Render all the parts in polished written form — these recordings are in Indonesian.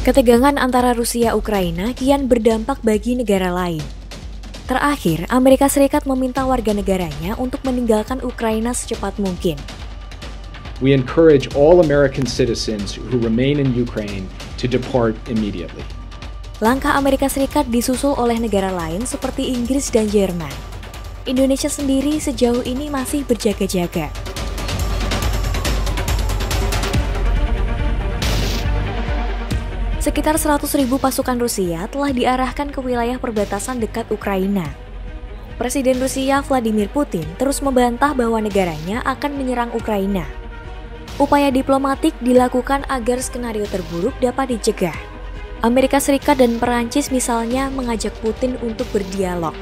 Ketegangan antara Rusia-Ukraina kian berdampak bagi negara lain. Terakhir, Amerika Serikat meminta warga negaranya untuk meninggalkan Ukraina secepat mungkin. We encourage all American citizens who remain in Ukraine to depart immediately. Langkah Amerika Serikat disusul oleh negara lain seperti Inggris dan Jerman. Indonesia sendiri sejauh ini masih berjaga-jaga. Sekitar 100.000 pasukan Rusia telah diarahkan ke wilayah perbatasan dekat Ukraina. Presiden Rusia Vladimir Putin terus membantah bahwa negaranya akan menyerang Ukraina. Upaya diplomatik dilakukan agar skenario terburuk dapat dicegah. Amerika Serikat dan Perancis misalnya mengajak Putin untuk berdialog.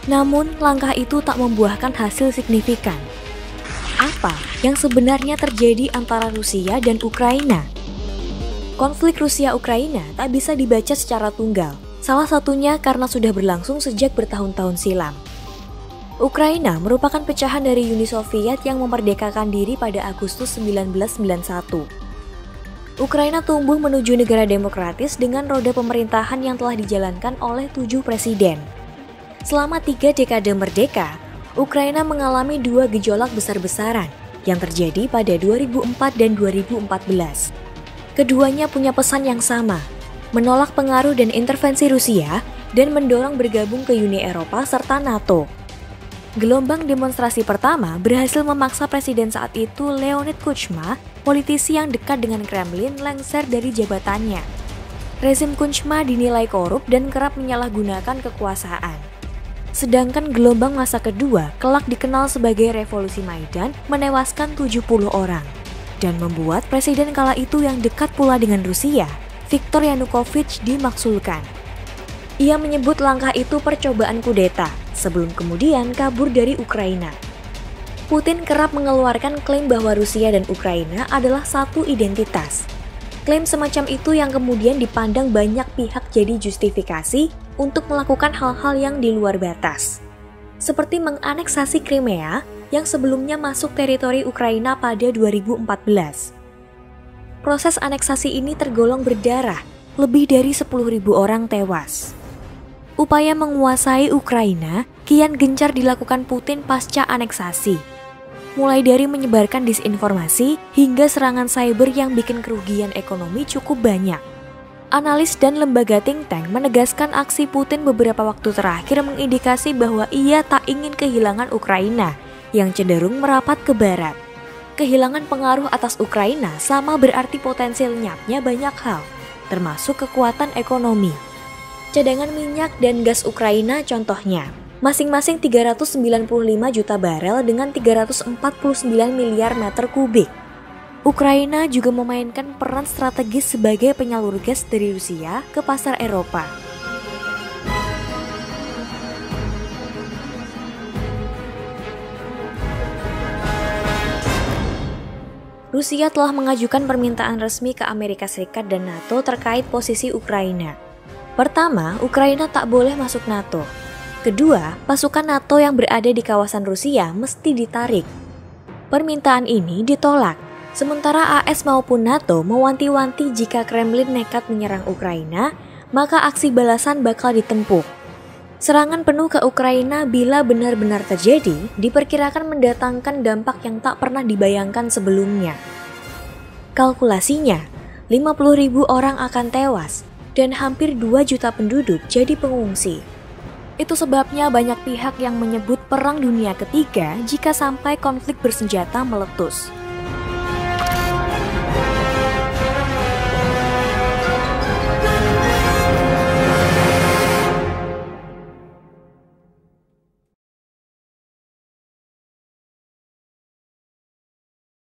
Namun, langkah itu tak membuahkan hasil signifikan. Apa yang sebenarnya terjadi antara Rusia dan Ukraina? Konflik Rusia-Ukraina tak bisa dibaca secara tunggal, salah satunya karena sudah berlangsung sejak bertahun-tahun silam. Ukraina merupakan pecahan dari Uni Soviet yang memerdekakan diri pada Agustus 1991. Ukraina tumbuh menuju negara demokratis dengan roda pemerintahan yang telah dijalankan oleh 7 presiden. Selama 3 dekade merdeka, Ukraina mengalami 2 gejolak besar-besaran yang terjadi pada 2004 dan 2014. Keduanya punya pesan yang sama, menolak pengaruh dan intervensi Rusia dan mendorong bergabung ke Uni Eropa serta NATO. Gelombang demonstrasi pertama berhasil memaksa presiden saat itu Leonid Kuchma, politisi yang dekat dengan Kremlin, lengser dari jabatannya. Rezim Kuchma dinilai korup dan kerap menyalahgunakan kekuasaan. Sedangkan gelombang masa kedua kelak dikenal sebagai Revolusi Maidan menewaskan 70 orang. Dan membuat presiden kala itu yang dekat pula dengan Rusia, Viktor Yanukovych, dimaksulkan. Ia menyebut langkah itu percobaan kudeta, sebelum kemudian kabur dari Ukraina. Putin kerap mengeluarkan klaim bahwa Rusia dan Ukraina adalah satu identitas. Klaim semacam itu yang kemudian dipandang banyak pihak jadi justifikasi untuk melakukan hal-hal yang di luar batas. Seperti menganeksasi Crimea yang sebelumnya masuk teritori Ukraina pada 2014. Proses aneksasi ini tergolong berdarah, lebih dari 10.000 orang tewas. Upaya menguasai Ukraina kian gencar dilakukan Putin pasca aneksasi. Mulai dari menyebarkan disinformasi hingga serangan cyber yang bikin kerugian ekonomi cukup banyak. Analis dan lembaga think tank menegaskan aksi Putin beberapa waktu terakhir mengindikasi bahwa ia tak ingin kehilangan Ukraina yang cenderung merapat ke barat. Kehilangan pengaruh atas Ukraina sama berarti potensi lenyapnya banyak hal, termasuk kekuatan ekonomi. Cadangan minyak dan gas Ukraina contohnya, masing-masing 395 juta barel dengan 349 miliar meter kubik. Ukraina juga memainkan peran strategis sebagai penyalur gas dari Rusia ke pasar Eropa. Rusia telah mengajukan permintaan resmi ke Amerika Serikat dan NATO terkait posisi Ukraina. Pertama, Ukraina tak boleh masuk NATO. Kedua, pasukan NATO yang berada di kawasan Rusia mesti ditarik. Permintaan ini ditolak. Sementara AS maupun NATO mewanti-wanti jika Kremlin nekat menyerang Ukraina, maka aksi balasan bakal ditempuh. Serangan penuh ke Ukraina bila benar-benar terjadi, diperkirakan mendatangkan dampak yang tak pernah dibayangkan sebelumnya. Kalkulasinya, 50.000 orang akan tewas dan hampir 2 juta penduduk jadi pengungsi. Itu sebabnya banyak pihak yang menyebut Perang Dunia Ketiga jika sampai konflik bersenjata meletus.